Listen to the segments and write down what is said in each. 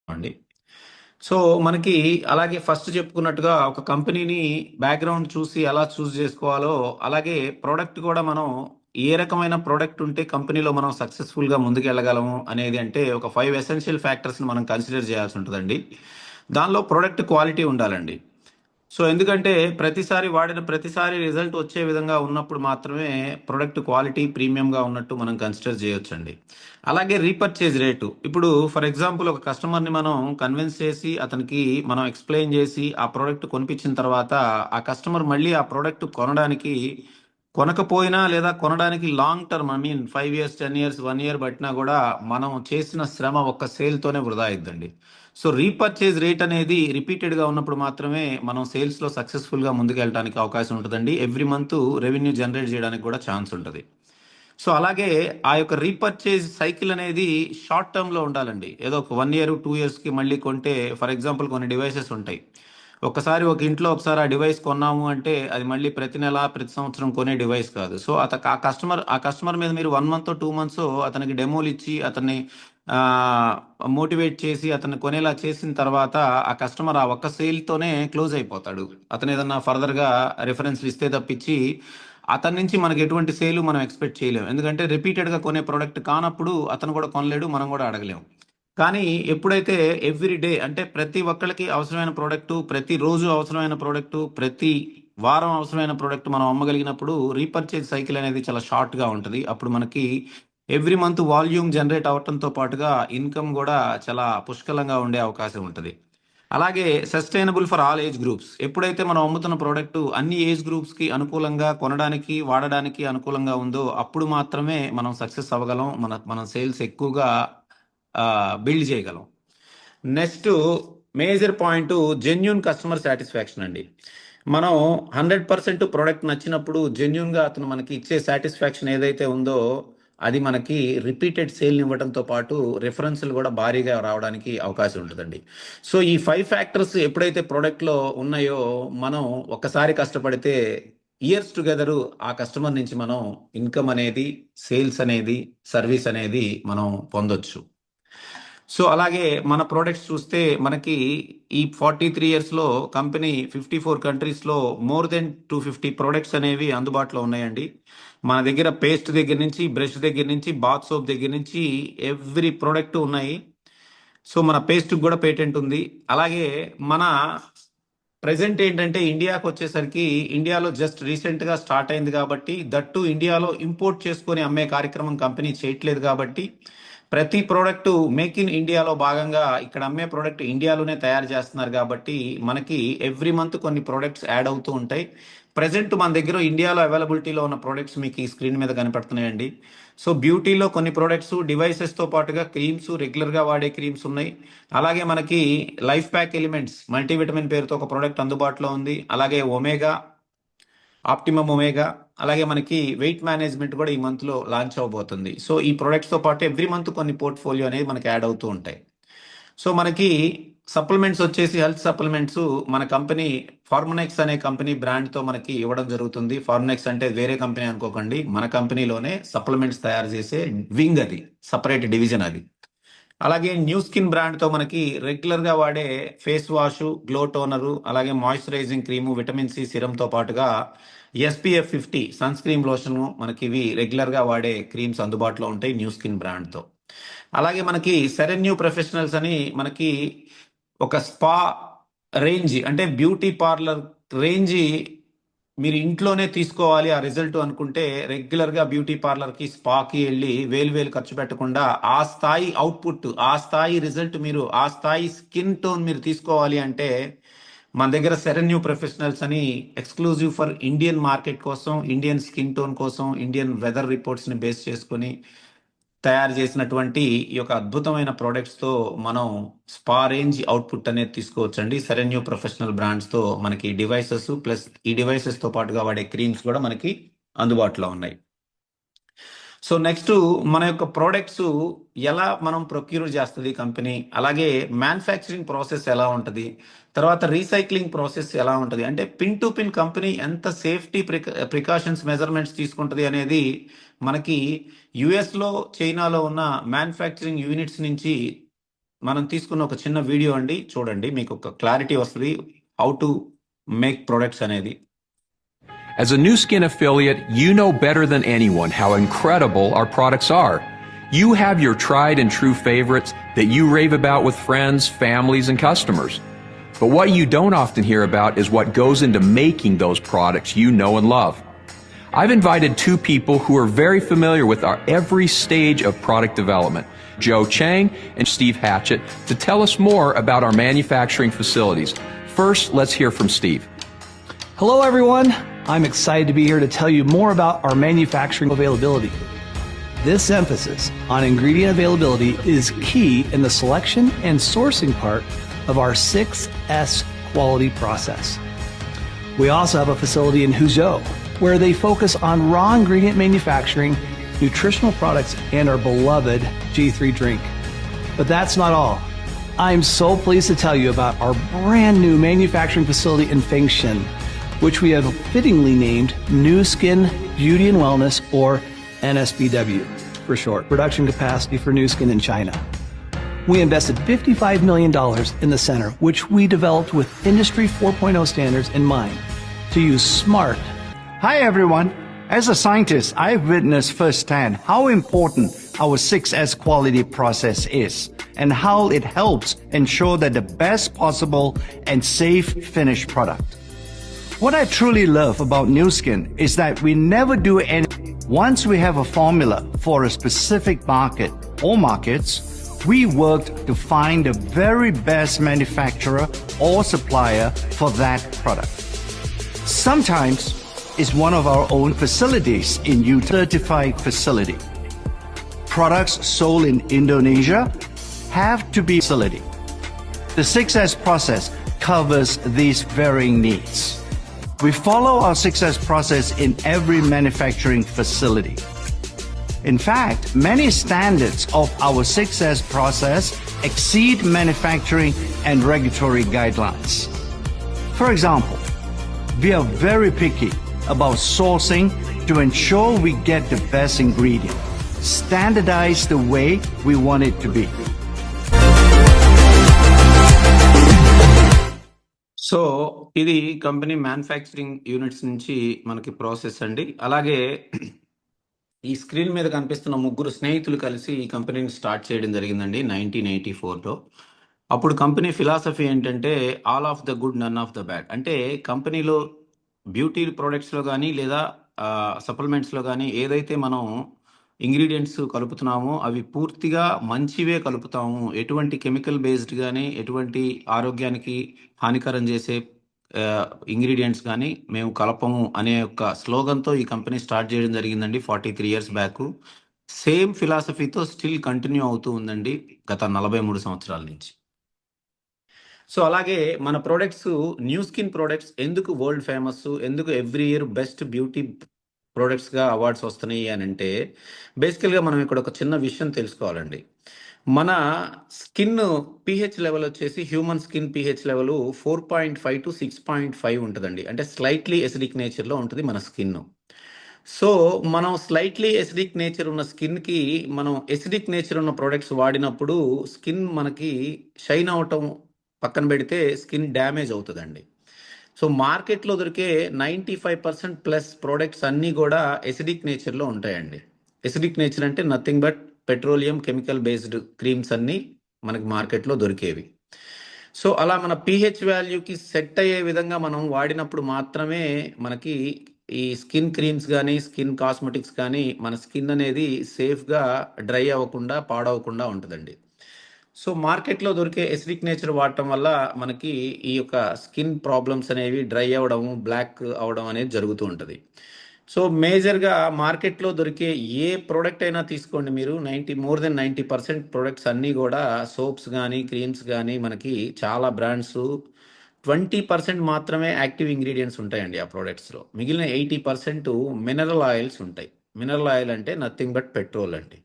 అండి. సో, మనకి అలాగే ఫస్ట్ చెప్పుకున్నట్టుగా ఒక కంపెనీని బ్యాక్‌గ్రౌండ్ చూసి ఎలా చూజ్ జేసుకోవాలో, అలాగే ప్రొడక్ట్ కూడా మనం ఏ రకమైన ప్రొడక్ట్ ఉంటే కంపెనీలో మనం సక్సెస్‌ఫుల్‌గా ముందుకెళ్ళగలము అనేది అంటే ఒక 5 ఎసెన్షియల్ ఫ్యాక్టర్స్‌ని మనం కన్సిడర్ చేయాల్సి ఉంటదండి. దానిలో ప్రొడక్ట్ క్వాలిటీ ఉండాలండి. సో, ఎందుకంటే ప్రతిసారి వాడిన ప్రతిసారి రిజల్ట్ వచ్చే విధంగా ఉన్నప్పుడు మాత్రమే ప్రొడక్ట్ క్వాలిటీ ప్రీమియంగా ఉన్నట్టు మనం కన్సిడర్ చేయొచ్చండి. అలాగే రీపర్చేజ్ రేటు. ఇప్పుడు ఫర్ ఎగ్జాంపుల్ ఒక కస్టమర్‌ని మనం కన్విన్స్ చేసి అతనికి మనం ఎక్స్‌ప్లెయిన్ చేసి ఆ ప్రొడక్ట్ కొనిపించిన తర్వాత ఆ కస్టమర్ మళ్ళీ ఆ ప్రొడక్ట్ కొనడానికి కొనకపోయినా లేదా కొనడానికి long term 5 years, 10 years, 1 year పట్టినా కూడా మనం చేసిన శ్రమ ఒక్క సేల్‌తోనే వృధా అయిద్దండి. సో, రీపర్చేజ్ రేట్ అనేది రిపీటెడ్‌గా ఉన్నప్పుడు మాత్రమే మనం సేల్స్‌లో సక్సెస్‌ఫుల్‌గా ముందుకెళ్ళటానికి అవకాశం ఉంటదండి. ఎవ్రీ మంత్ రెవెన్యూ జనరేట్ చేయడానికి కూడా ఛాన్స్ ఉంటది. సో, అలాగే ఆ యొక్క రీపర్చేజ్ సైకిల్ అనేది షార్ట్ టర్మ్‌లో ఉండాలండి. ఏదో ఒక 1 ఇయర్, 2 ఇయర్స్‌కి మళ్ళీ కొంటే ఫర్ ఎగ్జాంపుల్ కొన్ని డివైసెస్ ఉంటాయి. ఒక్కసారి ఒక ఇంట్లో ఒకసారి ఆ డివైస్ కొన్నాము అంటే అది మళ్ళీ ప్రతి నెల, ప్రతి సంవత్సరం కొనే డివైస్ కాదు. సో, ఆ కస్టమర్ మీద మీరు 1 మంతో, 2 మంత్సో అతనికి డెమోలిచ్చి అతన్ని ఆహ్, మోటివేట్ చేసి అతన్ని కొనేలా చేసిన తర్వాత ఆ కస్టమర్ ఆ ఒక్క సేల్‌తోనే క్లోజ్ అయిపోతాడు. అతను ఏదన్నా ఫర్దర్‌గా రిఫరెన్స్‌లు ఇస్తే తప్పించి అతని నుంచి మనకు ఎటువంటి సేల్ మనం ఎక్స్‌పెక్ట్ చేయలేం. ఎందుకంటే రిపీటెడ్‌గా కొనే ప్రొడక్ట్ కానప్పుడు అతను కూడా కొనలేడు. మనం కూడా అడగలేం. కానీ ఎప్పుడైతే ఎవ్రీ డే అంటే ప్రతి ఒక్కళ్ళకి అవసరమైన ప్రొడక్టు, ప్రతిరోజు అవసరమైన ప్రొడక్టు, ప్రతి వారం అవసరమైన ప్రొడక్ట్ మనం అమ్మగలిగినప్పుడు రీపర్చేజ్ సైకిల్ అనేది చాలా షార్ట్‌గా ఉంటది. అప్పుడు మనకి ఎవ్రీ మంత్ వాల్యూమ్ జనరేట్ అవ్వటంతో పాటుగా ఇన్‌కమ్ గూడా చాలా పుష్కలంగా ఉండే అవకాశం ఉంటది. అలాగే sustainable for all age groups. ఎప్పుడైతే మనం అమ్ముతున్న ప్రొడక్ట్ అన్ని ఏజ్ గ్రూప్స్‌కి అనుకూలంగా కొనడానికి, వాడడానికి అనుకూలంగా ఉందో అప్పుడు మాత్రమే మనం సక్సెస్ అవ్వగలం. మనం సేల్స్ ఎక్కువగా బిల్డ్ చేయగలం. Next major point genuine customer satisfaction అండి. మనం 100% ప్రొడక్ట్ నచ్చినప్పుడు జెన్యూన్‌గా అతను మనకి ఇచ్చే సాటిస్ఫాక్షన్ ఏదైతే ఉందో అది మనకి రిపీటెడ్ సేల్‌ని ఇవ్వడంతో పాటు రిఫరెన్స్‌లు కూడా భారీగా రావడానికి అవకాశం ఉంటదండి. సో, ఈ 5 ఫ్యాక్టర్స్ ఎప్పుడైతే ప్రొడక్ట్‌లో ఉన్నాయో మనం ఒక్కసారి కష్టపడితే ఇయర్స్ టుగెదర్ ఆ కస్టమర్ నుంచి మనం ఇన్‌కమ్ అనేది, సేల్స్ అనేది, సర్వీస్ అనేది మనం పొందొచ్చు. సో, అలాగే మన ప్రొడక్ట్స్ చూస్తే మనకి ఈ 43 ఇయర్స్‌లో కంపెనీ 54 కంట్రీస్‌లో మోర్ దెన్ 250 ప్రొడక్ట్స్ అనేవి అందుబాటులో ఉన్నాయండి. మన దగ్గర పేస్ట్ దగ్గర నుంచి, బ్రష్ దగ్గర నుంచి, బాత్ సోప్ దగ్గర నుంచి ఎవ్రీ ప్రొడక్ట్ ఉన్నాయి. సో, మన పేస్ట్‌కి గూడా పేటెంట్ ఉంది. అలాగే మన ప్రెజెంట్ ఏంటంటే ఇండియాకొచ్చేసరికి ఇండియాలో జస్ట్ రీసెంట్‌గా స్టార్ట్ అయింది కాబట్టి, దట్ టూ ఇండియాలో ఇంపోర్ట్ చేసుకొని అమ్మే కార్యక్రమం కంపెనీ చేయట్లేదు కాబట్టి, ప్రతి ప్రొడక్టు మేక్ ఇన్ ఇండియాలో భాగంగా ఇక్కడ అమ్మే ప్రొడక్ట్ ఇండియాలోనే తయారు చేస్తున్నారు కాబట్టి, మనకి ఎవ్రీ మంత్ కొన్ని ప్రొడక్ట్స్ యాడ్ అవుతూ ఉంటాయి. ప్రెజెంట్ మన దగ్గర ఇండియాలో అవైలబిలిటీలో ఉన్న ప్రొడక్ట్స్ మీకు ఈ స్క్రీన్ మీద కనపడుతున్నాయండి. సో, బ్యూటీలో కొన్ని ప్రొడక్ట్స్, డివైసెస్‌తో పాటుగా క్రీమ్స్, రెగ్యులర్‌గా వాడే క్రీమ్స్ ఉన్నాయి. అలాగే మనకి లైఫ్ ప్యాక్ ఎలిమెంట్స్ మల్టీవిటమిన్ పేరుతో ఒక ప్రోడక్ట్ అందుబాటులో ఉంది. అలాగే ఒమేగా, ఆప్టిమమ్ ఒమేగా, అలాగే మనకి వెయిట్ మేనేజ్మెంట్ కూడా ఈ మంత్‌లో లాంచ్ అవ్వబోతుంది. సో, ఈ ప్రొడక్ట్స్‌తో పాటు ఎవ్రీ మంత్ కొన్ని పోర్ట్‌ఫోలియో అనేది మనకి యాడ్ అవుతూ ఉంటాయి. సో, మనకి సప్లిమెంట్స్ వచ్చేసి హెల్త్ సప్లిమెంట్స్ మన కంపెనీ ఫార్మనెక్స్ అనే కంపెనీ బ్రాండ్‌తో మనకి ఇవ్వడం జరుగుతుంది. ఫార్మనెక్స్ అంటే వేరే కంపెనీ అనుకోకండి. మన కంపెనీలోనే సప్లిమెంట్స్ తయారు చేసే వింగ్ అది. సెపరేట్ డివిజన్ అది. అలాగే న్యూ స్కిన్ బ్రాండ్‌తో మనకి రెగ్యులర్‌గా వాడే ఫేస్ వాషు, గ్లో టోనరు, అలాగే మాయిశ్చరైజింగ్ క్రీము, విటమిన్ సి సిరమ్‌తో పాటుగా ఎస్‌పీఎఫ్ 50 సన్ స్క్రీన్ లోషను మనకివి రెగ్యులర్‌గా వాడే క్రీమ్స్ అందుబాటులో ఉంటాయి న్యూ స్కిన్ బ్రాండ్‌తో. అలాగే మనకి సెరెన్యూ ప్రొఫెషనల్స్ అని మనకి ఒక స్పా రేంజ్ అంటే బ్యూటీ పార్లర్ రేంజ్ మీరు ఇంట్లోనే తీసుకోవాలి ఆ రిజల్ట్ అనుకుంటే రెగ్యులర్‌గా బ్యూటీ పార్లర్‌కి, స్పాకి ఎళ్లి వేలు వేలు ఖర్చు పెట్టకుండా ఆ స్థాయి అవుట్‌పుట్, ఆ స్థాయి రిజల్ట్ మీరు ఆ స్థాయి స్కిన్ టోన్ మీరు తీసుకోవాలి అంటే మన దగ్గర సెరెన్యూ ప్రొఫెషనల్స్ అని ఎక్స్‌క్లూజివ్ ఫర్ ఇండియన్ మార్కెట్ కోసం, ఇండియన్ స్కిన్ టోన్ కోసం, ఇండియన్ వెదర్ రిపోర్ట్స్‌ని బేస్ చేసుకొని తయారు చేసినటువంటి ఈ యొక్క అద్భుతమైన ప్రొడక్ట్స్‌తో మనం స్పా రేంజ్ అవుట్‌పుట్ అనేది తీసుకోవచ్చండి. సెరెన్యూ ప్రొఫెషనల్ బ్రాండ్స్‌తో మనకి డివైసెస్ ప్లస్ ఈ డివైసెస్‌తో పాటుగా వాడే క్రీమ్స్ కూడా మనకి అందుబాటులో ఉన్నాయి. సో, నెక్స్టు మన యొక్క ప్రొడక్ట్స్ ఎలా మనం ప్రొక్యూర్ చేస్తది కంపెనీ? అలాగే మ్యానుఫ్యాక్చరింగ్ ప్రాసెస్ ఎలా ఉంటది? తర్వాత రీసైక్లింగ్ ప్రాసెస్ ఎలా ఉంటది? అంటే పిన్ టు పిన్ కంపెనీ ఎంత సేఫ్టీ ప్రికాషన్స్ మెజర్‌మెంట్స్ తీసుకుంటది అనేది మనకి యూఎస్‌లో, చైనాలో ఉన్న మ్యానుఫ్యాక్చరింగ్ యూనిట్స్ నుంచి మనం తీసుకున్న ఒక చిన్న వీడియో అండి, చూడండి, మీకు ఒక క్లారిటీ వస్తుంది హౌ టు మేక్ ప్రొడక్ట్స్ అనేది. As a Nu Skin affiliate, you know better than anyone how incredible our products are. You have your tried and true favorites that you rave about with friends, families, and customers. But what you don't often hear about is what goes into making those products you know and love. I've invited two people who are very familiar with our every stage of product development, Joe Chang and Steve Hatchett, to tell us more about our manufacturing facilities. First, let's hear from Steve. Hello, everyone. I'm excited to be here to tell you more about our manufacturing availability. This emphasis on ingredient availability is key in the selection and sourcing part of our 6S quality process. We also have a facility in Huzhou where they focus on raw ingredient manufacturing, nutritional products, and our beloved G3 drink. But that's not all. I'm so pleased to tell you about our brand new manufacturing facility in Fengshan, which we have fittingly named Nu Skin Beauty and Wellness, or NSBW for short, production capacity for Nu Skin in China. We invested $55 million in the center, which we developed with Industry 4.0 standards in mind to use smart. Hi everyone. As a scientist, I've witnessed firsthand how important our 6S quality process is and how it helps ensure that the best possible and safe finished product. What I truly love about Nu Skin is that we never do any. Once we have a formula for a specific market or markets, we worked to find the very best manufacturer or supplier for that product. Sometimes it's one of our own facilities in Utah, certified facility. Products sold in Indonesia have to be facility. The 6S process covers these varying needs. We follow our 6S process in every manufacturing facility. In fact, many standards of our 6S process exceed manufacturing and regulatory guidelines. For example, we are very picky about sourcing to ensure we get the best ingredient, standardized the way we want it to be. So ఇది company manufacturing units నుంచి మనకి process అండి. అలాగే ఈ screen మీద కనిపిస్తున్న ముగ్గురు స్నేహితులు కలిసి ఈ కంపెనీని స్టార్ట్ చేయడం జరిగిందండి 1984లో. అప్పుడు కంపెనీ ఫిలాసఫీ ఏంటంటే all of the good, none of the bad. అంటే కంపెనీలో బ్యూటీ ప్రొడక్ట్స్లో కానీ లేదా సప్లిమెంట్స్లో కానీ ఏదైతే మనం ఇంగ్రీడియంట్స్ కలుపుతున్నామో అవి పూర్తిగా మంచివే కలుపుతాము, ఎటువంటి కెమికల్ బేస్డ్ కానీ ఎటువంటి ఆరోగ్యానికి హానికరం చేసే ఇంగ్రీడియంట్స్ కానీ మేము కలపము అనే ఒక స్లోగన్తో ఈ కంపెనీ స్టార్ట్ చేయడం జరిగిందండి 43 ఇయర్స్ బ్యాక్. సేమ్ ఫిలాసఫీతో స్టిల్ కంటిన్యూ అవుతూ ఉందండి గత 43 సంవత్సరాల నుంచి. సో అలాగే మన ప్రొడక్ట్స్, న్యూ స్కిన్ ప్రొడక్ట్స్ ఎందుకు వరల్డ్ ఫేమస్, ఎందుకు ఎవ్రీ ఇయర్ బెస్ట్ బ్యూటీ ప్రొడక్ట్స్గా అవార్డ్స్ వస్తున్నాయి అని అంటే, బేసికల్గా మనం ఇక్కడ ఒక చిన్న విషయం తెలుసుకోవాలండి. మన స్కిన్ pH లెవెల్ వచ్చేసి human skin pH level 4.5 to 6.5 ఉంటుందండి. అంటే స్లైట్లీ ఎసిడిక్ నేచర్లో ఉంటుంది మన స్కిన్. సో మనం స్లైట్లీ ఎసిడిక్ నేచర్ ఉన్న స్కిన్కి మనం ఎసిడిక్ నేచర్ ఉన్న ప్రొడక్ట్స్ వాడినప్పుడు స్కిన్ మనకి షైన్ అవటం పక్కన పెడితే స్కిన్ డ్యామేజ్ అవుతుందండి. సో మార్కెట్లో దొరికే 95% ప్లస్ ప్రోడక్ట్స్ అన్నీ కూడా ఎసిడిక్ నేచర్లో ఉంటాయండి. ఎసిడిక్ నేచర్ అంటే nothing but petroleum chemical based creams అన్నీ మనకి మార్కెట్లో దొరికేవి. సో అలా మన pH వాల్యూకి సెట్ అయ్యే విధంగా మనం వాడినప్పుడు మాత్రమే మనకి ఈ స్కిన్ క్రీమ్స్ కానీ స్కిన్ కాస్మెటిక్స్ కానీ మన స్కిన్ అనేది సేఫ్గా డ్రై అవ్వకుండా పాడవకుండా ఉంటుందండి. సో మార్కెట్లో దొరికే ఎసిడిక్ నేచర్ వాడటం వల్ల మనకి ఈ యొక్క స్కిన్ ప్రాబ్లమ్స్ అనేవి డ్రై అవ్వడం, బ్లాక్ అవ్వడం అనేది జరుగుతూ ఉంటుంది. సో మేజర్గా మార్కెట్లో దొరికే ఏ ప్రోడక్ట్ అయినా తీసుకోండి మీరు, మోర్ దెన్ 90% ప్రొడక్ట్స్ అన్నీ కూడా సోప్స్ కానీ క్రీమ్స్ కానీ మనకి చాలా బ్రాండ్స్ 20% మాత్రమే యాక్టివ్ ఇంగ్రీడియంట్స్ ఉంటాయండి ఆ ప్రోడక్ట్స్లో. మిగిలిన 80% మినరల్ ఆయిల్స్ ఉంటాయి. మినరల్ ఆయిల్ అంటే నథింగ్ బట్ పెట్రోల్ అండి.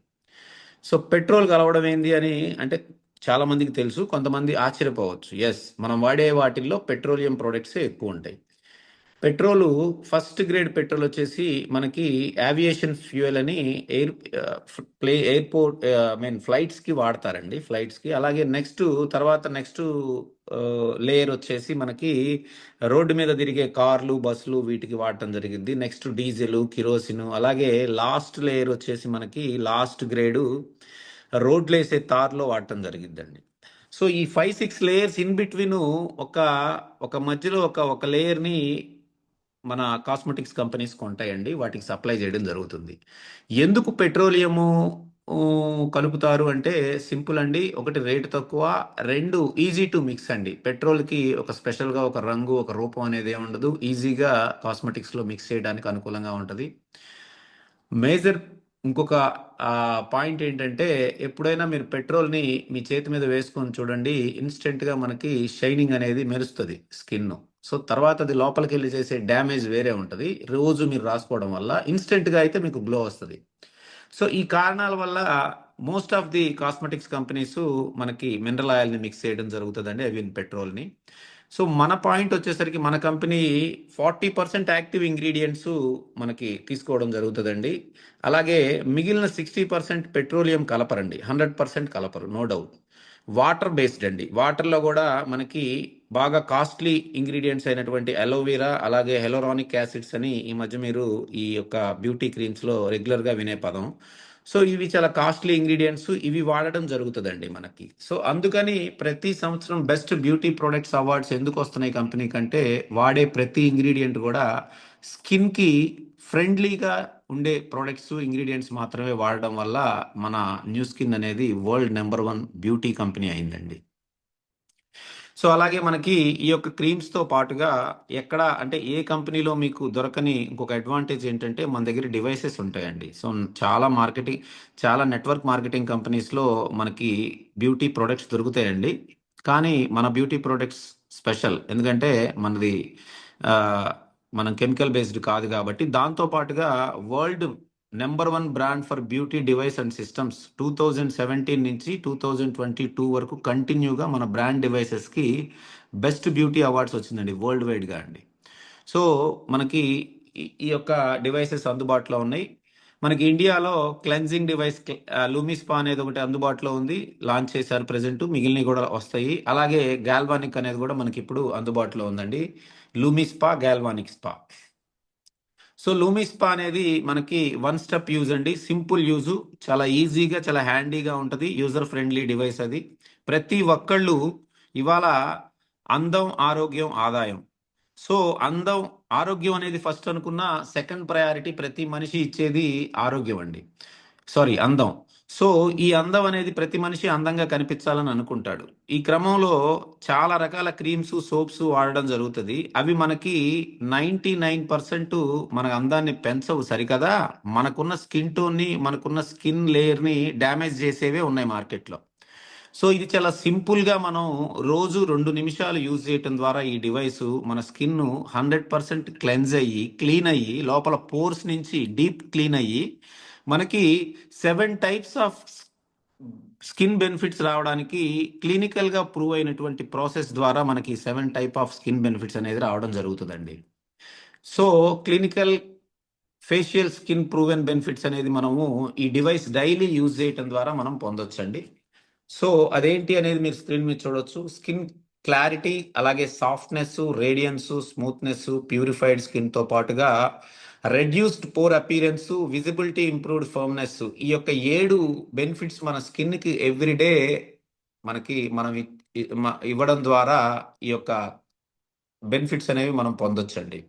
సో పెట్రోల్ కలవడం ఏంది అని అంటే చాలా మందికి తెలుసు, కొంతమంది ఆశ్చర్యపోవచ్చు. ఎస్, మనం వాడే వాటిల్లో పెట్రోలియం ప్రోడక్ట్సే ఎక్కువ ఉంటాయి. పెట్రోలు ఫస్ట్ గ్రేడ్ పెట్రోల్ వచ్చేసి మనకి ఏవియేషన్ ఫ్యూయల్ అని ఎయిర్పోర్ట్ ఫ్లైట్స్ కి వాడతారండి, ఫ్లైట్స్ కి. అలాగే నెక్స్ట్ లేయర్ వచ్చేసి మనకి రోడ్డు మీద తిరిగే కార్లు, బస్సులు, వీటికి వాడటం జరిగింది. Next diesel, kerosene. అలాగే లాస్ట్ లేయర్ వచ్చేసి మనకి లాస్ట్ గ్రేడు రోడ్లు వేసే తార్లో వాడటం జరిగిందండి. సో ఈ 5-6 లేయర్స్ ఇన్ బిట్వీన్ ఒక ఒక మధ్యలో ఒక లేయర్ని మన కాస్మెటిక్స్ కంపెనీస్ కొంటాయండి, వాటికి సప్లై చేయడం జరుగుతుంది. ఎందుకు పెట్రోలియము కలుపుతారు అంటే సింపుల్ అండి. ఒకటి, రేటు తక్కువ. రెండు, ఈజీ టు మిక్స్ అండి. పెట్రోల్కి ఒక స్పెషల్గా ఒక రంగు, ఒక రూపం అనేది ఏమి ఉండదు. ఈజీగా కాస్మెటిక్స్లో మిక్స్ చేయడానికి అనుకూలంగా ఉంటుంది. మేజర్ ఇంకొక పాయింట్ ఏంటంటే, ఎప్పుడైనా మీరు పెట్రోల్ని మీ చేతి మీద వేసుకొని చూడండి, ఇన్స్టెంట్గా మనకి షైనింగ్ అనేది మెరుస్తుంది స్కిన్. సో తర్వాత అది లోపలికి వెళ్ళి చేసే డ్యామేజ్ వేరే ఉంటుంది. రోజు మీరు రాసుకోవడం వల్ల ఇన్స్టెంట్గా అయితే మీకు గ్లో వస్తుంది. సో ఈ కారణాల వల్ల most of the cosmetics companies మనకి మినరల్ ఆయిల్ని మిక్స్ చేయడం జరుగుతుందండి, ఐ మీన్ పెట్రోల్ని. సో మన పాయింట్ వచ్చేసరికి మన కంపెనీ 40% యాక్టివ్ ఇంగ్రీడియంట్స్ మనకి తీసుకోవడం జరుగుతుందండి. అలాగే మిగిలిన 60% పెట్రోలియం కలపరండి, 100% కలపరు, నో డౌట్. వాటర్ బేస్డ్ అండి. వాటర్లో కూడా మనకి బాగా కాస్ట్లీ ఇంగ్రీడియంట్స్ అయినటువంటి అలోవెరా, అలాగే హెలోరానిక్ యాసిడ్స్ అని ఈ మధ్య మీరు ఈ యొక్క బ్యూటీ క్రీమ్స్లో రెగ్యులర్గా వినే పదం. సో ఇవి చాలా కాస్ట్లీ ఇంగ్రీడియంట్స్, ఇవి వాడడం జరుగుతుందండి మనకి. సో అందుకని ప్రతి సంవత్సరం బెస్ట్ బ్యూటీ ప్రొడక్ట్స్ అవార్డ్స్ ఎందుకు వస్తున్నాయి కంపెనీ కంటే, వాడే ప్రతి ఇంగ్రీడియంట్ కూడా స్కిన్కి ఫ్రెండ్లీగా ఉండే ప్రొడక్ట్స్, ఇంగ్రీడియంట్స్ మాత్రమే వాడడం వల్ల మన న్యూ స్కిన్ అనేది వరల్డ్ నెంబర్ 1 బ్యూటీ కంపెనీ అయిందండి. సో అలాగే మనకి ఈ యొక్క క్రీమ్స్తో పాటుగా ఎక్కడ అంటే ఏ కంపెనీలో మీకు దొరకని ఇంకొక అడ్వాంటేజ్ ఏంటంటే, మన దగ్గర డివైసెస్ ఉంటాయండి. సో చాలా నెట్వర్క్ మార్కెటింగ్ కంపెనీస్లో మనకి బ్యూటీ ప్రొడక్ట్స్ దొరుకుతాయండి. కానీ మన బ్యూటీ ప్రొడక్ట్స్ స్పెషల్, ఎందుకంటే మనది మనం కెమికల్ బేస్డ్ కాదు కాబట్టి. దాంతో పాటుగా world number 1 brand for beauty device and systems 2017 నుంచి 2022 వరకు కంటిన్యూగా మన బ్రాండ్ డివైసెస్కి బెస్ట్ బ్యూటీ అవార్డ్స్ వచ్చిందండి వరల్డ్ వైడ్గా అండి. సో మనకి ఈ యొక్క డివైసెస్ అందుబాటులో ఉన్నాయి. మనకి ఇండియాలో క్లెన్జింగ్ డివైస్ లూమిస్పా అనేది ఒకటి అందుబాటులో ఉంది, లాంచ్ చేశారు ప్రెజెంట్. మిగిలినవి కూడా వస్తాయి. అలాగే గాల్వానిక్ అనేది కూడా మనకి ఇప్పుడు అందుబాటులో ఉందండి, లూమిస్పా, గాల్వానిక్ స్పా. సో లూమిస్పా అనేది మనకి 1 స్టెప్ యూజ్ అండి, సింపుల్ యూజు, చాలా ఈజీగా, చాలా హ్యాండీగా ఉంటుంది, యూజర్ ఫ్రెండ్లీ డివైస్ అది. ప్రతి ఒక్కళ్ళు ఇవాళ అందం, ఆరోగ్యం, ఆదాయం. సో ఆరోగ్యం అనేది ఫస్ట్ అనుకున్న, సెకండ్ ప్రయారిటీ ప్రతి మనిషి ఇచ్చేది ఆరోగ్యం అండి, అందం. సో ఈ అందం అనేది ప్రతి మనిషి అందంగా కనిపించాలని అనుకుంటాడు. ఈ క్రమంలో చాలా రకాల క్రీమ్స్, సోప్స్ వాడడం జరుగుతుంది. అవి మనకి 99% మన అందాన్ని పెంచవు సరికదా, మనకున్న స్కిన్ టోన్ని, మనకున్న స్కిన్ లేయర్ని డ్యామేజ్ చేసేవే ఉన్నాయి మార్కెట్లో. సో ఇది చాలా సింపుల్గా మనం రోజు 2 నిమిషాలు యూజ్ చేయటం ద్వారా ఈ డివైస్ మన స్కిన్ 100% క్లీన్ అయ్యి లోపల పోర్స్ నుంచి డీప్ క్లీన్ అయ్యి మనకి 7 టైప్స్ ఆఫ్ స్కిన్ బెనిఫిట్స్ రావడానికి క్లినికల్గా ప్రూవ్ అయినటువంటి ప్రాసెస్ ద్వారా మనకి 7 టైప్ ఆఫ్ స్కిన్ బెనిఫిట్స్ అనేది రావడం జరుగుతుందండి. So clinical facial skin proven benefits అనేది మనము ఈ డివైస్ డైలీ యూజ్ చేయటం ద్వారా మనం పొందొచ్చండి. సో అదేంటి అనేది మీరు స్క్రీన్ మీద చూడొచ్చు. స్కిన్ క్లారిటీ, అలాగే సాఫ్ట్నెస్, రేడియన్స్, స్మూత్నెస్, ప్యూరిఫైడ్ స్కిన్తో పాటుగా reduced pore appearance, visibility, improved firmness, ఈ యొక్క 7 బెనిఫిట్స్ మన స్కిన్కి ఎవ్రీడే మనం ఇవ్వడం ద్వారా ఈ యొక్క బెనిఫిట్స్ అనేవి మనం పొందొచ్చండి.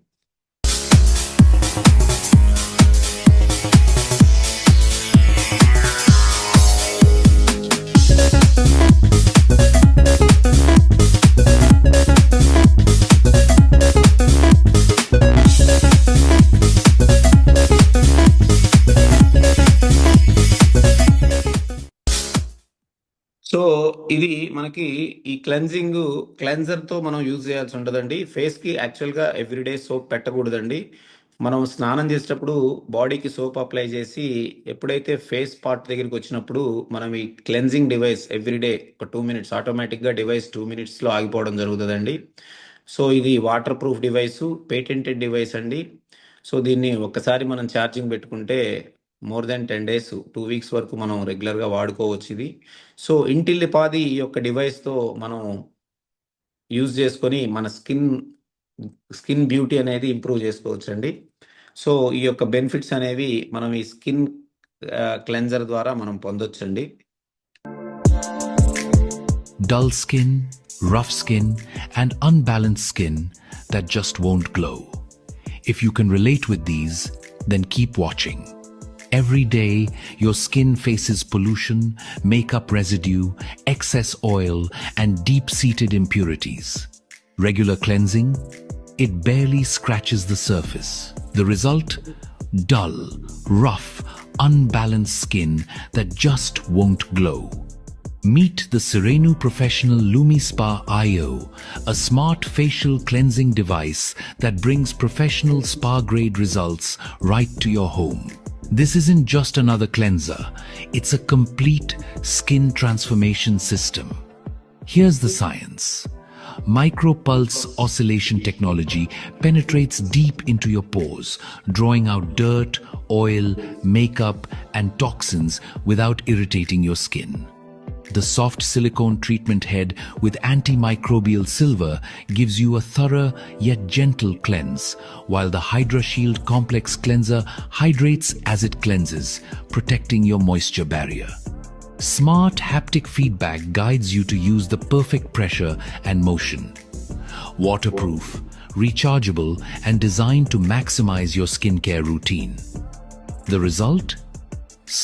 సో ఇది మనకి ఈ క్లెన్జర్తో మనం యూజ్ చేయాల్సి ఉంటుందండి. ఫేస్కి యాక్చువల్గా ఎవ్రీడే సోప్ పెట్టకూడదండి. మనం స్నానం చేసేటప్పుడు బాడీకి సోప్ అప్లై చేసి ఎప్పుడైతే ఫేస్ పార్ట్ దగ్గరికి వచ్చినప్పుడు మనం ఈ క్లెన్జింగ్ డివైస్ ఎవ్రీడే ఒక 2 minutes, ఆటోమేటిక్గా డివైస్ 2 minutesలో ఆగిపోవడం జరుగుతుందండి. సో ఇది water proof device, patented device అండి. సో దీన్ని ఒక్కసారి మనం ఛార్జింగ్ పెట్టుకుంటే మోర్ దెన్ 10 డేస్ 2 వీక్స్ వరకు మనం రెగ్యులర్గా వాడుకోవచ్చు ఇది. సో ఇంటిల్లిపాది ఈ యొక్క డివైస్తో మనం యూజ్ చేసుకొని మన స్కిన్ బ్యూటీ అనేది ఇంప్రూవ్ చేసుకోవచ్చు అండి. సో ఈ యొక్క బెనిఫిట్స్ అనేవి మనం ఈ స్కిన్ క్లెన్జర్ ద్వారా మనం పొందొచ్చండి. Dull skin, rough skin, and unbalanced skin that just won't glow. If you can relate with these, then keep watching. Every day, your skin faces pollution, makeup residue, excess oil, and deep-seated impurities. Regular cleansing? It barely scratches the surface. The result? Dull, rough, unbalanced skin that just won't glow. Meet the Serenu Professional LumiSpa IO, a smart facial cleansing device that brings professional spa-grade results right to your home. This isn't just another cleanser, it's a complete skin transformation system. Here's the science. Micropulse oscillation technology penetrates deep into your pores, drawing out dirt, oil, makeup, and toxins without irritating your skin. The soft silicone treatment head with antimicrobial silver gives you a thorough yet gentle cleanse, while the Hydra Shield Complex Cleanser hydrates as it cleanses, protecting your moisture barrier. Smart haptic feedback guides you to use the perfect pressure and motion. Waterproof, rechargeable, and designed to maximize your skincare routine. The result?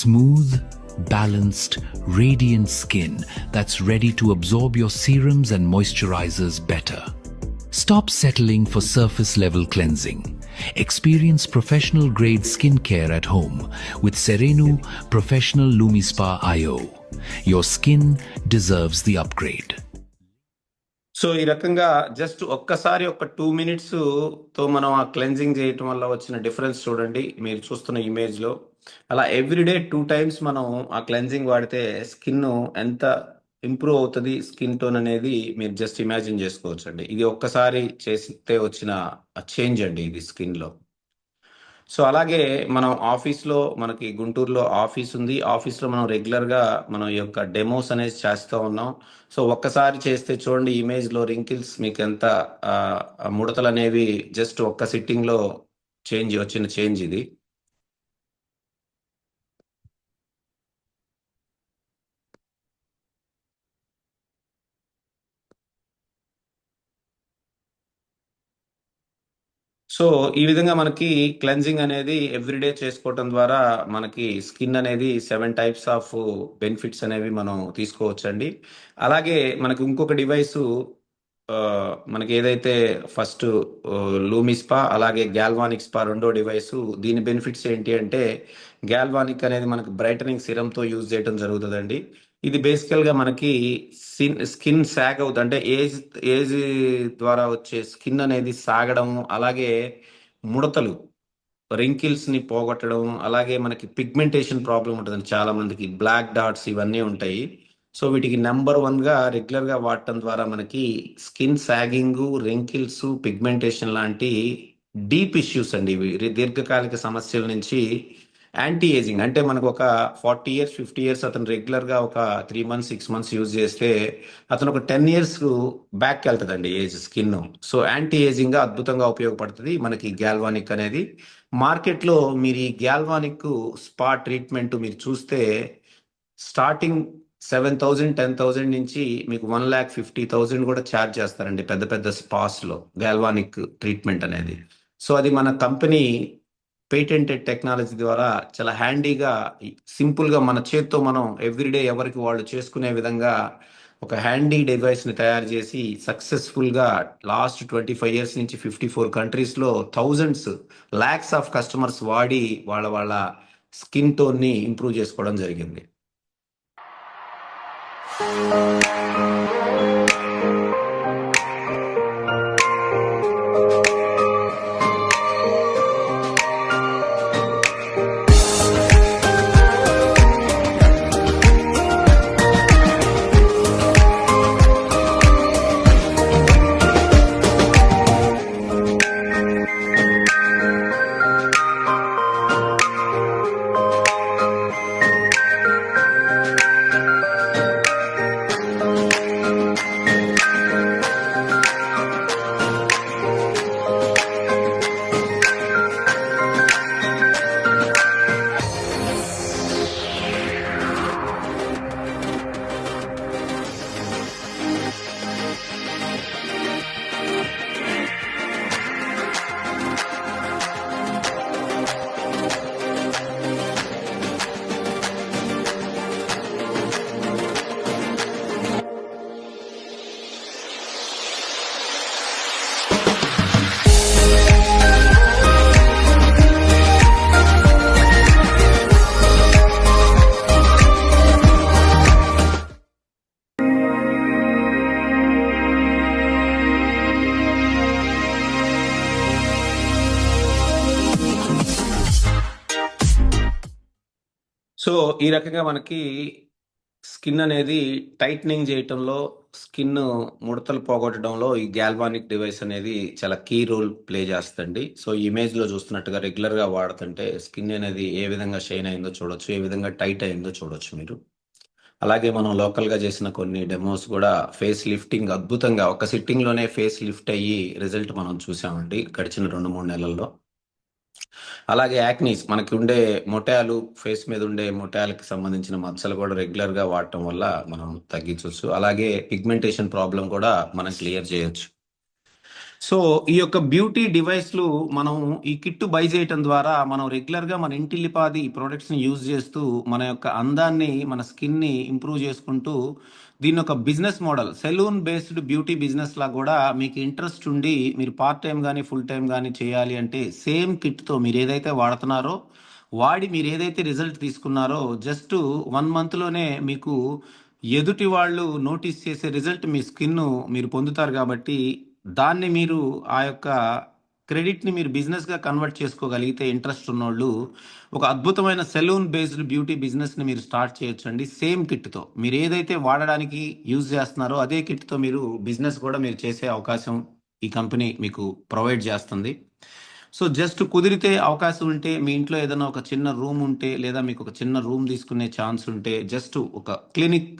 Smooth, balanced, radiant skin that's ready to absorb your serums and moisturizers better. Stop settling for surface-level cleansing. Experience professional-grade skincare at home with Serenu Professional LumiSpa IO. Your skin deserves the upgrade. So ఈ రకంగా just ఒక్కసారి ఒక 2 minutes తో మనం ఆ cleansing చేయటం వల్ల వచ్చిన డిఫరెన్స్ చూడండి మీరు చూస్తున్న ఇమేజ్ లో. అలా ఎవ్రీడే 2 టైమ్స్ మనం ఆ క్లెన్జింగ్ వాడితే స్కిన్ ఎంత ఇంప్రూవ్ అవుతుంది స్కిన్ టోన్ అనేది మీరు జస్ట్ ఇమాజిన్ చేసుకోవచ్చు అండి. ఇది ఒక్కసారి చేస్తే వచ్చిన చేంజ్ అండి ఇది స్కిన్ లో. సో అలాగే మనం ఆఫీస్లో మనకి గుంటూరులో ఆఫీస్ ఉంది. ఆఫీస్లో మనం రెగ్యులర్గా మనం ఈ యొక్క డెమోస్ అనేది చేస్తూ ఉన్నాం. సో ఒక్కసారి చేస్తే చూడండి ఇమేజ్లో రింకిల్స్ మీకు ఎంత ముడతలు అనేవి జస్ట్ ఒక్క సిట్టింగ్లో వచ్చిన చేంజ్ ఇది. సో ఈ విధంగా మనకి క్లెన్జింగ్ అనేది ఎవ్రీడే చేసుకోవటం ద్వారా మనకి స్కిన్ అనేది 7 టైప్స్ ఆఫ్ బెనిఫిట్స్ అనేవి మనం తీసుకోవచ్చండి. అలాగే మనకి ఇంకొక డివైసు మనకి ఏదైతే ఫస్ట్ లూమిస్పా అలాగే గ్యాల్వానిక్ స్పా రెండో డివైసు. దీని బెనిఫిట్స్ ఏంటి అంటే గ్యాల్వానిక్ అనేది మనకి బ్రైటనింగ్ సిరంతో యూజ్ చేయడం జరుగుతుందండి. ఇది బేసికల్గా మనకి స్కిన్ సాగ్ అవుతుంది, అంటే ఏజ్ ద్వారా వచ్చే స్కిన్ అనేది సాగడం, అలాగే ముడతలు రింకిల్స్ ని పోగొట్టడం, అలాగే మనకి పిగ్మెంటేషన్ ప్రాబ్లం ఉంటుందండి చాలా మందికి, బ్లాక్ డాట్స్ ఇవన్నీ ఉంటాయి. సో వీటికి నెంబర్ 1 గా రెగ్యులర్ గా వాడటం ద్వారా మనకి స్కిన్ సాగింగ్, రింకిల్స్, పిగ్మెంటేషన్ లాంటి డీప్ ఇష్యూస్ అండి ఇవి దీర్ఘకాలిక సమస్యల నుంచి యాంటీ ఏజింగ్, అంటే మనకు ఒక 40 ఇయర్స్ 50 ఇయర్స్ అతను రెగ్యులర్ గా ఒక 3 మంత్స్ 6 మంత్స్ యూజ్ చేస్తే అతను ఒక 10 ఇయర్స్ బ్యాక్ వెళ్తుందండి age skin. So anti ageing గా అద్భుతంగా ఉపయోగపడుతుంది మనకి గ్యాల్వానిక్ అనేది. మార్కెట్ లో మీరు ఈ గ్యాల్వానిక్ స్పా ట్రీట్మెంట్ మీరు చూస్తే స్టార్టింగ్ 7,000 10,000 నుంచి మీకు 1,50,000 కూడా ఛార్జ్ చేస్తారండి పెద్ద పెద్ద స్పాస్ లో గ్యాల్వానిక్ ట్రీట్మెంట్ అనేది. సో అది మన కంపెనీ పేటెంటెడ్ టెక్నాలజీ ద్వారా చాలా హ్యాండీగా సింపుల్గా మన చేత్తో మనం ఎవ్రీడే ఎవరికి వాళ్ళు చేసుకునే విధంగా ఒక హ్యాండీ డివైస్ని తయారు చేసి సక్సెస్ఫుల్గా లాస్ట్ 25 ఇయర్స్ నుంచి 54 కంట్రీస్లో థౌజండ్స్ ల్యాక్స్ ఆఫ్ కస్టమర్స్ వాడి వాళ్ళ స్కిన్ టోన్ని ఇంప్రూవ్ చేసుకోవడం జరిగింది. ఈ రకంగా మనకి స్కిన్ అనేది టైట్నింగ్ చేయటంలో, స్కిన్ ముడతలు పోగొట్టడంలో ఈ గాల్వానిక్ డివైస్ అనేది చాలా కీ రోల్ ప్లే చేస్తదండి. సో, ఈ ఇమేజ్‌లో చూస్తున్నట్టుగా రెగ్యులర్‌గా వాడుతుంటే స్కిన్ అనేది ఏ విధంగా షైన్ అయిందో చూడొచ్చు. ఏ విధంగా టైట్ అయిందో చూడొచ్చు మీరు. అలాగే మనం లోకల్‌గా చేసిన కొన్ని డెమోస్ గూడా ఫేస్ లిఫ్టింగ్ అద్భుతంగా ఒక సిట్టింగ్‌లోనే ఫేస్ లిఫ్ట్ అయ్యి రిజల్ట్ మనం చూసామండి గడిచిన 2, 3 నెలల్లో. అలాగే యాక్నీస్ మనకి ఉండే మొటియాలు, ఫేస్ మీద ఉండే మొటియాలకి సంబంధించిన మచ్చలు కూడా రెగ్యులర్‌గా వాడటం వల్ల మనం తగ్గించొచ్చు. అలాగే పిగ్మెంటేషన్ ప్రాబ్లమ్ కూడా మనం క్లియర్ చేయొచ్చు. సో, ఈ యొక్క బ్యూటీ డివైస్‌లు మనం ఈ కిట్ బై చేయటం ద్వారా మనం రెగ్యులర్‌గా మన ఇంటిల్లిపాది ఈ ప్రొడక్ట్స్‌ని యూజ్ చేస్తూ మన యొక్క అందాన్ని, మన స్కిన్‌ని ఇంప్రూవ్ చేసుకుంటూ దీన్నొక business model salon based beauty బిజినెస్‌లా గూడా మీకు ఇంట్రెస్ట్ ఉండి మీరు పార్ట్ టైమ్ గాని, ఫుల్ టైమ్ గాని చేయాలి అంటే సేమ్ కిట్‌తో మీరేదైతే వాడుతున్నారో, వాడి మీరేదైతే రిజల్ట్ తీసుకున్నారో జస్ట్ 1 మంత్‌లోనే మీకు ఎదుటి వాళ్ళు నోటీస్ చేసే రిజల్ట్ మీ స్కిన్ను మీరు పొందుతారు గాబట్టి దాన్ని మీరు ఆ యొక్క క్రెడిట్‌ని మీరు బిజినెస్‌గా కన్వర్ట్ చేసుకోగలిగితే ఇంట్రెస్ట్ ఉన్నోళ్ళు, ఒక అద్భుతమైన సెలూన్ బేస్డ్ బ్యూటీ బిజినెస్‌ని మీరు స్టార్ట్ చేయొచ్చండి. సేమ్ కిట్‌తో. మీరేదైతే వాడడానికి యూజ్ చేస్తున్నారో అదే కిట్‌తో మీరు బిజినెస్ కూడా మీరు చేసే అవకాశం ఈ కంపెనీ మీకు ప్రొవైడ్ చేస్తుంది. సో, జస్ట్ కుదిరితే అవకాశం ఉంటే మీ ఇంట్లో ఏదైనా ఒక చిన్న రూమ్ ఉంటే లేదా మీకు ఒక చిన్న రూమ్ తీసుకునే ఛాన్స్ ఉంటే జస్ట్ ఒక క్లినిక్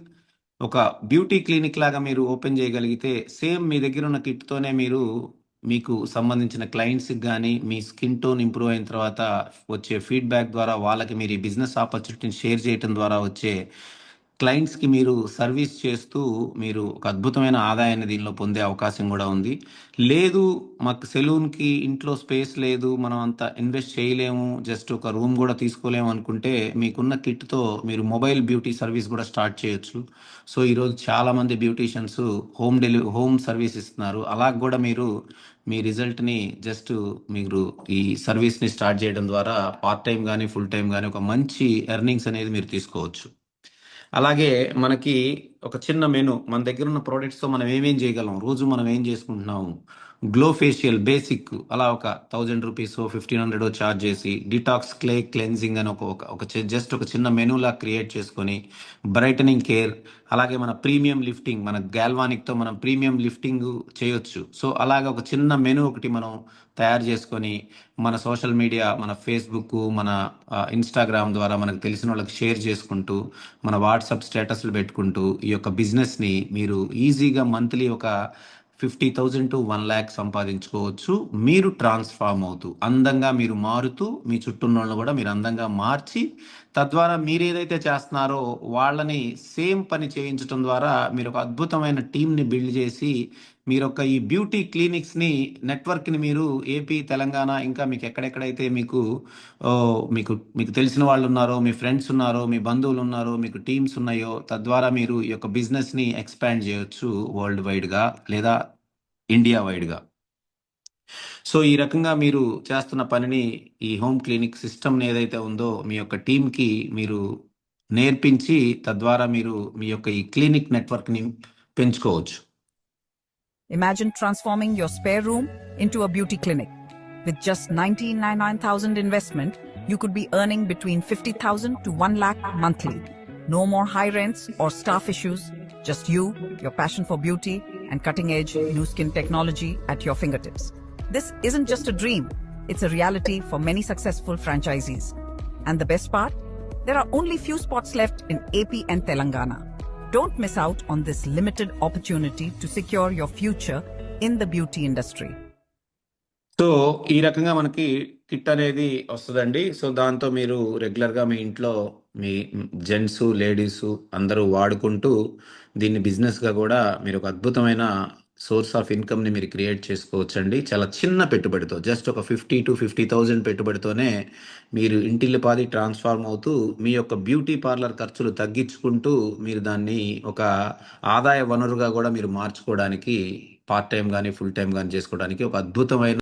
ఒక బ్యూటీ క్లినిక్ లాగా మీరు ఓపెన్ చేయగలిగితే సేమ్ మీ దగ్గర ఉన్న కిట్‌తోనే మీరు మీకు సంబంధించిన క్లయింట్స్‌కి గాని, మీ స్కిన్ టోన్ ఇంప్రూవ్ అయిన తర్వాత వచ్చే ఫీడ్‌బ్యాక్ ద్వారా వాళ్ళకి మీరు ఈ బిజినెస్ ఆపర్చునిటీని షేర్ చేయటం ద్వారా వచ్చే క్లయింట్స్‌కి మీరు సర్వీస్ చేస్తూ మీరు ఒక అద్భుతమైన ఆదాయాన్ని దీనిలో పొందే అవకాశం గూడా ఉంది. లేదు మాకు సెలూన్‌కి ఇంట్లో స్పేస్ లేదు. మనం అంత ఇన్వెస్ట్ చేయలేము. జస్ట్ ఒక రూమ్ గూడా తీసుకోలేము అనుకుంటే మీకున్న కిట్‌తో మీరు మొబైల్ బ్యూటీ సర్వీస్ గూడా స్టార్ట్ చేయొచ్చు. సో, ఈరోజు చాలామంది బ్యూటీషియన్స్ హోమ్ సర్వీస్ ఇస్తున్నారు. అలా గూడా మీరు మీ రిజల్ట్‌ని జస్ట్ మీరు ఈ సర్వీస్‌ని స్టార్ట్ చేయడం ద్వారా పార్ట్ టైమ్ గాని, ఫుల్ టైమ్ గాని ఒక మంచి ఎర్నింగ్స్ అనేది మీరు తీసుకోవచ్చు. అలాగే మనకి ఒక చిన్న మెను మన దగ్గర ఉన్న ప్రొడక్ట్స్‌తో మనం ఏమేం చేయగలం? రోజు మనం ఏం చేసుకుంటున్నాము? గ్లో ఫేషియల్ బేసిక్ అలా ఒక రూ. 1000 1500 చార్జ్ చేసి డిటాక్స్ క్లే క్లెన్జింగ్ అని ఒక ఒక ఒక జస్ట్ ఒక చిన్న మెనూలా క్రియేట్ చేసుకొని బ్రైటనింగ్ కేర్ అలాగే మన ప్రీమియం లిఫ్టింగ్ మన గాల్వానిక్‌తో మనం ప్రీమియం లిఫ్టింగ్ చేయొచ్చు. సో, అలాగా ఒక చిన్న మెనూ ఒకటి మనం తయారు చేసుకొని మన సోషల్ మీడియా, మన ఫేస్‌బుక్కు, మన ఇన్‌స్టాగ్రామ్ ద్వారా మనకు తెలిసినోళ్ళకి షేర్ చేసుకుంటూ, మన వాట్సాప్ స్టేటస్‌లు పెట్టుకుంటూ, ఈ యొక్క బిజినెస్‌ని మీరు ఈజీగా మంత్లీ ఒక 50,000 to 1,00,000 సంపాదించుకోవచ్చు. మీరు ట్రాన్స్‌ఫార్మ్ అవుతూ, అందంగా మీరు మారుతూ, మీ చుట్టూన్నోళ్ళని గూడా మీరు అందంగా మార్చి, తద్వారా మీరేదైతే చేస్తున్నారో వాళ్ళని సేమ్ పని చేయించటం ద్వారా మీరొక అద్భుతమైన టీమ్‌ని బిల్డ్ చేసి, మీరొక ఈ బ్యూటీ క్లినిక్స్‌ని నెట్వర్క్‌ని మీరు ఏపీ, తెలంగాణ ఇంకా మీకు ఎక్కడెక్కడైతే మీకు మీకు మీకు తెలిసిన వాళ్ళున్నారో, మీ ఫ్రెండ్స్ ఉన్నారో, మీ బంధువులున్నారో, మీకు టీమ్స్ ఉన్నాయో, తద్వారా మీరు ఈ యొక్క బిజినెస్‌ని ఎక్స్‌పాండ్ చేయొచ్చు వరల్డ్ వైడ్‌గా లేదా ఇండియా వైడ్‌గా. సో, ఈ రకంగా మీరు చేస్తున్న పనిని ఈ హోమ్ క్లినిక్ సిస్టమ్‌ని ఏదైతే ఉందో మీ యొక్క టీమ్‌కి మీరు నేర్పించి, తద్వారా మీరు మీ యొక్క ఈ క్లినిక్ నెట్వర్క్‌ని పెంచుకోవచ్చు. Imagine transforming your spare room into a beauty clinic. With just 99,000 investment, you could be earning between 50,000 to 1 lakh monthly. No more high rents or staff issues, just you, your passion for beauty, and cutting-edge new skin technology at your fingertips. This isn't just a dream, it's a reality for many successful franchisees. And the best part? There are only few spots left in AP and Telangana. Don't miss out on this limited opportunity to secure your future in the beauty industry. So, ఈ రకంగా మనకి kit అనేది వస్తదండి. So, దాంతో మీరు రెగ్యులర్‌గా మీ ఇంట్లో మీ gents, ladies అందరూ వాడుకుంటూ దీన్ని బిజినెస్‌గా గూడా మీరొక అద్భుతమైన సోర్స్ ఆఫ్ ఇన్‌కమ్‌ని మీరు క్రియేట్ చేసుకోవచ్చండి. చాలా చిన్న పెట్టుబడితో జస్ట్ ఒక 50,000 పెట్టుబడితోనే మీరు ఇంటిల్లిపాది ట్రాన్స్‌ఫార్మ్ అవుతూ మీ యొక్క బ్యూటీ పార్లర్ ఖర్చులు తగ్గించుకుంటూ మీరు దాన్ని ఒక ఆదాయ వనరుగా గూడా మీరు మార్చుకోవడానికి పార్ట్ టైమ్ గాని, ఫుల్ టైమ్ గాని చేసుకోవడానికి ఒక అద్భుతమైన